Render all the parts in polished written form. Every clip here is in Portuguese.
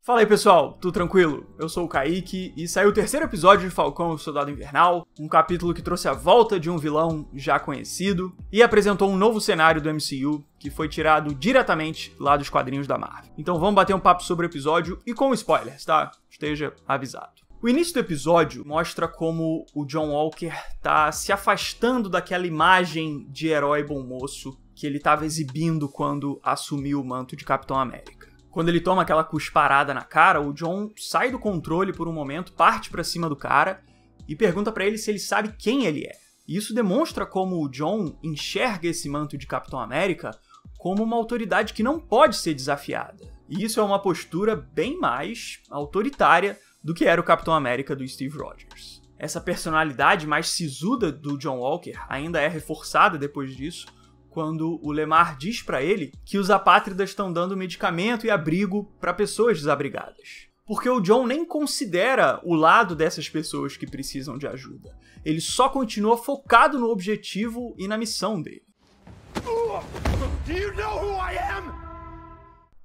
Fala aí pessoal, tudo tranquilo? Eu sou o Kaique e saiu o terceiro episódio de Falcão e o Soldado Invernal, um capítulo que trouxe a volta de um vilão já conhecido e apresentou um novo cenário do MCU que foi tirado diretamente lá dos quadrinhos da Marvel. Então vamos bater um papo sobre o episódio e com spoilers, tá? Esteja avisado. O início do episódio mostra como o John Walker tá se afastando daquela imagem de herói bom moço que ele estava exibindo quando assumiu o manto de Capitão América. Quando ele toma aquela cusparada na cara, o John sai do controle por um momento, parte pra cima do cara e pergunta pra ele se ele sabe quem ele é. E isso demonstra como o John enxerga esse manto de Capitão América como uma autoridade que não pode ser desafiada. E isso é uma postura bem mais autoritária do que era o Capitão América do Steve Rogers. Essa personalidade mais sisuda do John Walker ainda é reforçada depois disso, quando o Lemar diz pra ele que os apátridas estão dando medicamento e abrigo pra pessoas desabrigadas. Porque o John nem considera o lado dessas pessoas que precisam de ajuda. Ele só continua focado no objetivo e na missão dele.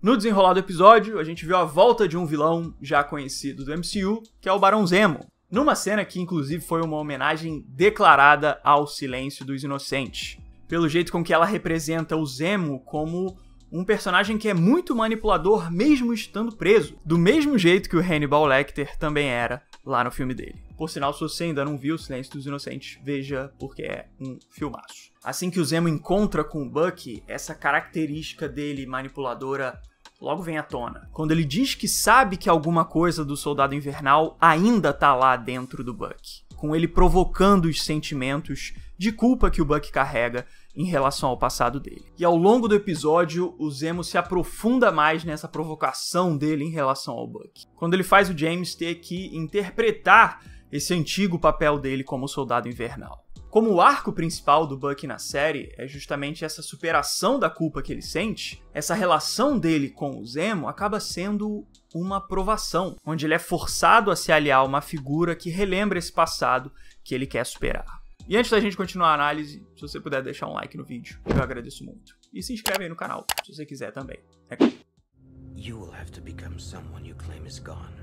No desenrolar do episódio, a gente viu a volta de um vilão já conhecido do MCU, que é o Barão Zemo. Numa cena que inclusive foi uma homenagem declarada ao Silêncio dos Inocentes. Pelo jeito com que ela representa o Zemo como um personagem que é muito manipulador mesmo estando preso. Do mesmo jeito que o Hannibal Lecter também era lá no filme dele. Por sinal, se você ainda não viu o Silêncio dos Inocentes, veja porque é um filmaço. Assim que o Zemo encontra com o Bucky, essa característica dele manipuladora logo vem à tona. Quando ele diz que sabe que alguma coisa do Soldado Invernal ainda tá lá dentro do Bucky. Com ele provocando os sentimentos de culpa que o Bucky carrega em relação ao passado dele. E ao longo do episódio, o Zemo se aprofunda mais nessa provocação dele em relação ao Bucky. Quando ele faz o James ter que interpretar esse antigo papel dele como Soldado Invernal. Como o arco principal do Bucky na série é justamente essa superação da culpa que ele sente, essa relação dele com o Zemo acaba sendo uma provação, onde ele é forçado a se aliar a uma figura que relembra esse passado que ele quer superar. E antes da gente continuar a análise, se você puder deixar um like no vídeo, eu agradeço muito. E se inscreve aí no canal, se você quiser também. You will have to become someone you claim is gone.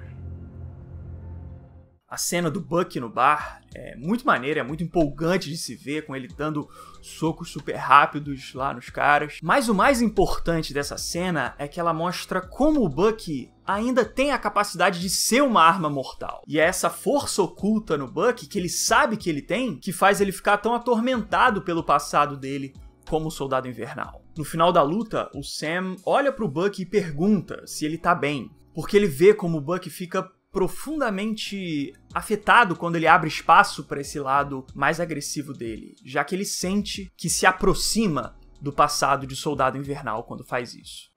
A cena do Bucky no bar é muito maneira, é muito empolgante de se ver, com ele dando socos super rápidos lá nos caras. Mas o mais importante dessa cena é que ela mostra como o Bucky ainda tem a capacidade de ser uma arma mortal. E é essa força oculta no Bucky, que ele sabe que ele tem, que faz ele ficar tão atormentado pelo passado dele como Soldado Invernal. No final da luta, o Sam olha pro Bucky e pergunta se ele tá bem, porque ele vê como o Bucky fica profundamente afetado quando ele abre espaço para esse lado mais agressivo dele, já que ele sente que se aproxima do passado de Soldado Invernal quando faz isso.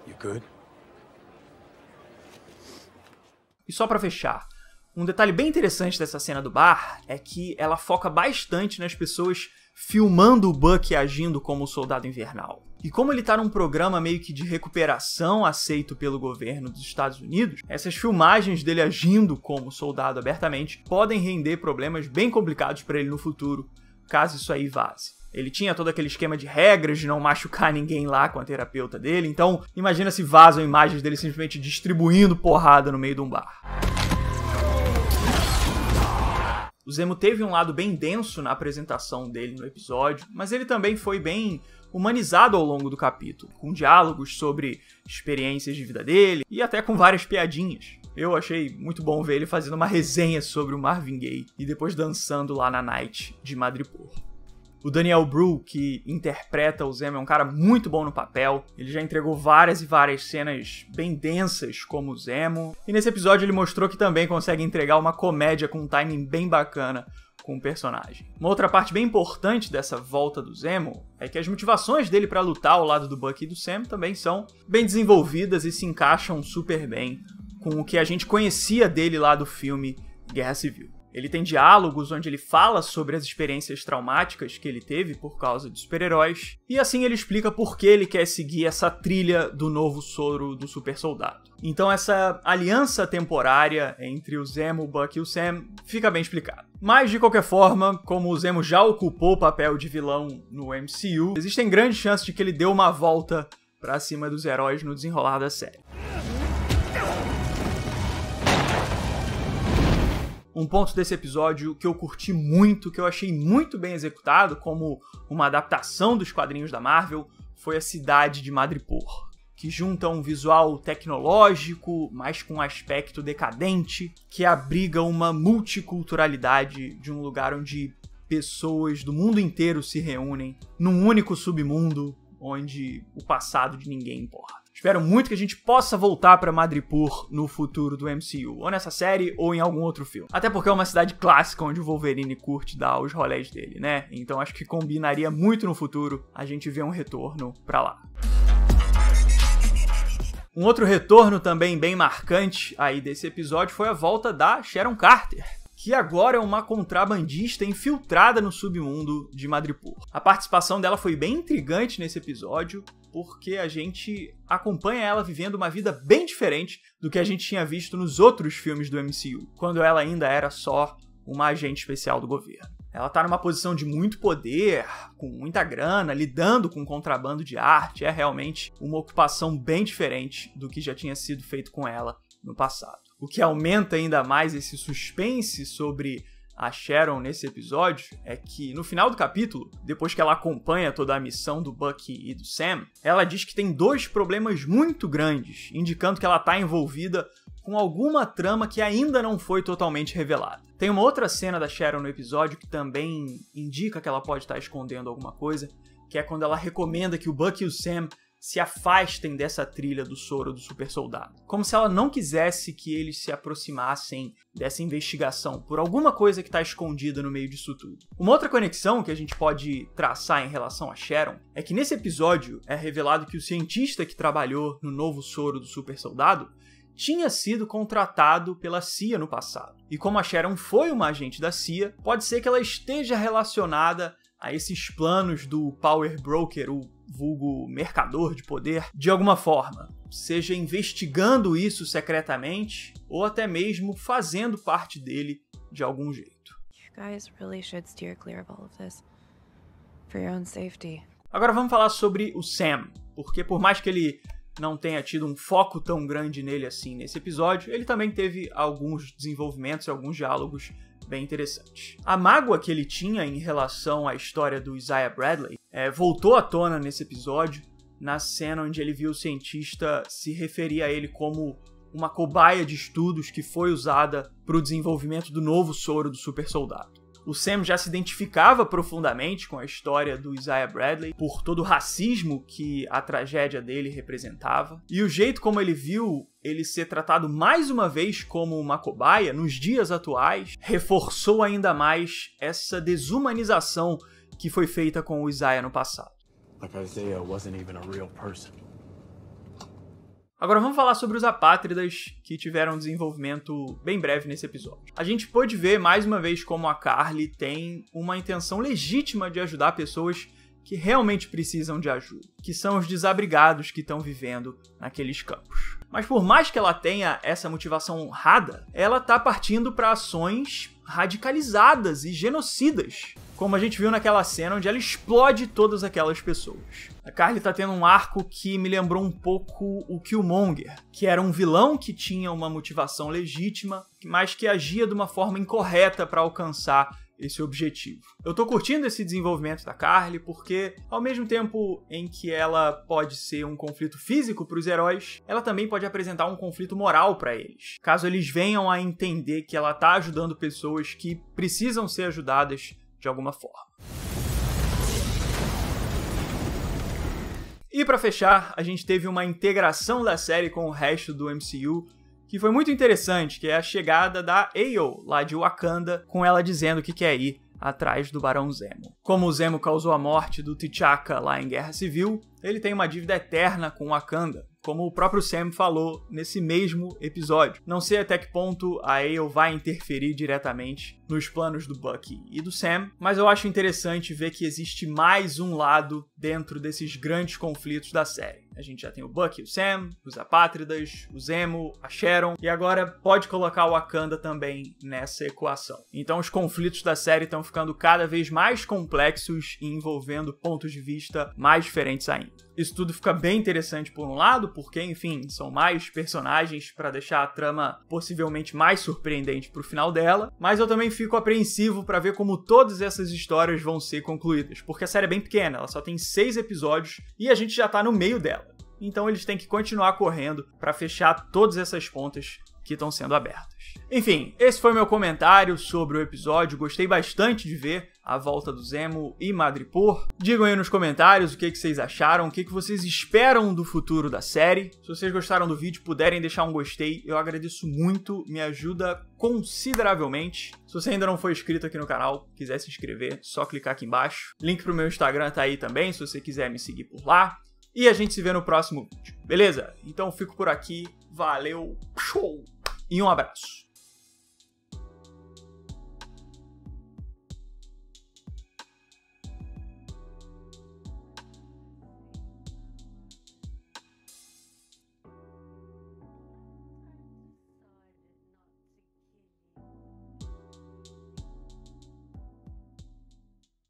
You good? E só para fechar, um detalhe bem interessante dessa cena do bar é que ela foca bastante nas pessoas filmando o Bucky agindo como o Soldado Invernal. E como ele tá num programa meio que de recuperação aceito pelo governo dos Estados Unidos, essas filmagens dele agindo como soldado abertamente podem render problemas bem complicados para ele no futuro, caso isso aí vaze. Ele tinha todo aquele esquema de regras de não machucar ninguém lá com a terapeuta dele, então imagina se vazam imagens dele simplesmente distribuindo porrada no meio de um bar. O Zemo teve um lado bem denso na apresentação dele no episódio, mas ele também foi bem humanizado ao longo do capítulo, com diálogos sobre experiências de vida dele e até com várias piadinhas. Eu achei muito bom ver ele fazendo uma resenha sobre o Marvin Gaye e depois dançando lá na Night de Madripoor. O Daniel Bru, que interpreta o Zemo, é um cara muito bom no papel. Ele já entregou várias e várias cenas bem densas como o Zemo. E nesse episódio ele mostrou que também consegue entregar uma comédia com um timing bem bacana com o personagem. Uma outra parte bem importante dessa volta do Zemo é que as motivações dele para lutar ao lado do Bucky e do Sam também são bem desenvolvidas e se encaixam super bem com o que a gente conhecia dele lá do filme Guerra Civil. Ele tem diálogos onde ele fala sobre as experiências traumáticas que ele teve por causa de super-heróis, e assim ele explica por que ele quer seguir essa trilha do novo soro do super soldado. Então essa aliança temporária entre o Zemo, o Bucky e o Sam fica bem explicado. Mas de qualquer forma, como o Zemo já ocupou o papel de vilão no MCU, existem grandes chances de que ele dê uma volta pra cima dos heróis no desenrolar da série. Um ponto desse episódio que eu curti muito, que eu achei muito bem executado, como uma adaptação dos quadrinhos da Marvel, foi a cidade de Madripoor, que junta um visual tecnológico, mas com um aspecto decadente, que abriga uma multiculturalidade de um lugar onde pessoas do mundo inteiro se reúnem num único submundo, onde o passado de ninguém importa. Espero muito que a gente possa voltar pra Madripoor no futuro do MCU, ou nessa série, ou em algum outro filme. Até porque é uma cidade clássica onde o Wolverine curte dar os rolés dele, né? Então acho que combinaria muito no futuro a gente ver um retorno pra lá. Um outro retorno também bem marcante aí desse episódio foi a volta da Sharon Carter, que agora é uma contrabandista infiltrada no submundo de Madripoor. A participação dela foi bem intrigante nesse episódio, porque a gente acompanha ela vivendo uma vida bem diferente do que a gente tinha visto nos outros filmes do MCU, quando ela ainda era só uma agente especial do governo. Ela tá numa posição de muito poder, com muita grana, lidando com contrabando de arte. É realmente uma ocupação bem diferente do que já tinha sido feito com ela no passado. O que aumenta ainda mais esse suspense sobre a Sharon nesse episódio é que no final do capítulo, depois que ela acompanha toda a missão do Bucky e do Sam, ela diz que tem dois problemas muito grandes, indicando que ela tá envolvida com alguma trama que ainda não foi totalmente revelada. Tem uma outra cena da Sharon no episódio que também indica que ela pode estar escondendo alguma coisa, que é quando ela recomenda que o Bucky e o Sam se afastem dessa trilha do soro do super soldado. Como se ela não quisesse que eles se aproximassem dessa investigação por alguma coisa que está escondida no meio disso tudo. Uma outra conexão que a gente pode traçar em relação a Sharon é que nesse episódio é revelado que o cientista que trabalhou no novo soro do super soldado tinha sido contratado pela CIA no passado. E como a Sharon foi uma agente da CIA, pode ser que ela esteja relacionada a esses planos do Power Broker, o vulgo mercador de poder, de alguma forma, seja investigando isso secretamente ou até mesmo fazendo parte dele de algum jeito. You guys really should steer clear of all of this for your own safety. Agora vamos falar sobre o Sam, porque por mais que ele não tenha tido um foco tão grande nele assim nesse episódio, ele também teve alguns desenvolvimentos e alguns diálogos bem interessantes. A mágoa que ele tinha em relação à história do Isaiah Bradley voltou à tona nesse episódio, na cena onde ele viu o cientista se referir a ele como uma cobaia de estudos que foi usada para o desenvolvimento do novo soro do super soldado. O Sam já se identificava profundamente com a história do Isaiah Bradley, por todo o racismo que a tragédia dele representava. E o jeito como ele viu ele ser tratado mais uma vez como uma cobaia, nos dias atuais, reforçou ainda mais essa desumanização que foi feita com o Isaiah no passado. Like Isaiah wasn't even a real person. Agora vamos falar sobre os apátridas que tiveram um desenvolvimento bem breve nesse episódio. A gente pôde ver mais uma vez como a Karli tem uma intenção legítima de ajudar pessoas que realmente precisam de ajuda, que são os desabrigados que estão vivendo naqueles campos. Mas por mais que ela tenha essa motivação honrada, ela tá partindo para ações radicalizadas e genocidas, como a gente viu naquela cena onde ela explode todas aquelas pessoas. A Karli tá tendo um arco que me lembrou um pouco o Killmonger, que era um vilão que tinha uma motivação legítima, mas que agia de uma forma incorreta para alcançar esse objetivo. Eu tô curtindo esse desenvolvimento da Karli porque, ao mesmo tempo em que ela pode ser um conflito físico para os heróis, ela também pode apresentar um conflito moral para eles, caso eles venham a entender que ela tá ajudando pessoas que precisam ser ajudadas de alguma forma. E para fechar, a gente teve uma integração da série com o resto do MCU que foi muito interessante, que é a chegada da Ayo, lá de Wakanda, com ela dizendo que quer ir atrás do Barão Zemo. Como o Zemo causou a morte do T'Chaka lá em Guerra Civil, ele tem uma dívida eterna com Wakanda, como o próprio Sam falou nesse mesmo episódio. Não sei até que ponto a Ayo vai interferir diretamente nos planos do Bucky e do Sam, mas eu acho interessante ver que existe mais um lado dentro desses grandes conflitos da série. A gente já tem o Bucky, o Sam, os Apátridas, o Zemo, a Sharon, e agora pode colocar o Wakanda também nessa equação. Então os conflitos da série estão ficando cada vez mais complexos e envolvendo pontos de vista mais diferentes ainda. Isso tudo fica bem interessante por um lado, porque, enfim, são mais personagens para deixar a trama possivelmente mais surpreendente pro final dela, mas eu também fico apreensivo para ver como todas essas histórias vão ser concluídas, porque a série é bem pequena, ela só tem 6 episódios e a gente já tá no meio dela. Então eles têm que continuar correndo para fechar todas essas pontas que estão sendo abertas. Enfim, esse foi meu comentário sobre o episódio. Gostei bastante de ver a volta do Zemo e Madripoor. Digam aí nos comentários o que vocês acharam, o que vocês esperam do futuro da série. Se vocês gostaram do vídeo, puderem deixar um gostei, eu agradeço muito, me ajuda consideravelmente. Se você ainda não for inscrito aqui no canal, quiser se inscrever, só clicar aqui embaixo. Link pro meu Instagram tá aí também, se você quiser me seguir por lá. E a gente se vê no próximo vídeo, beleza? Então fico por aqui, valeu, show! E um abraço.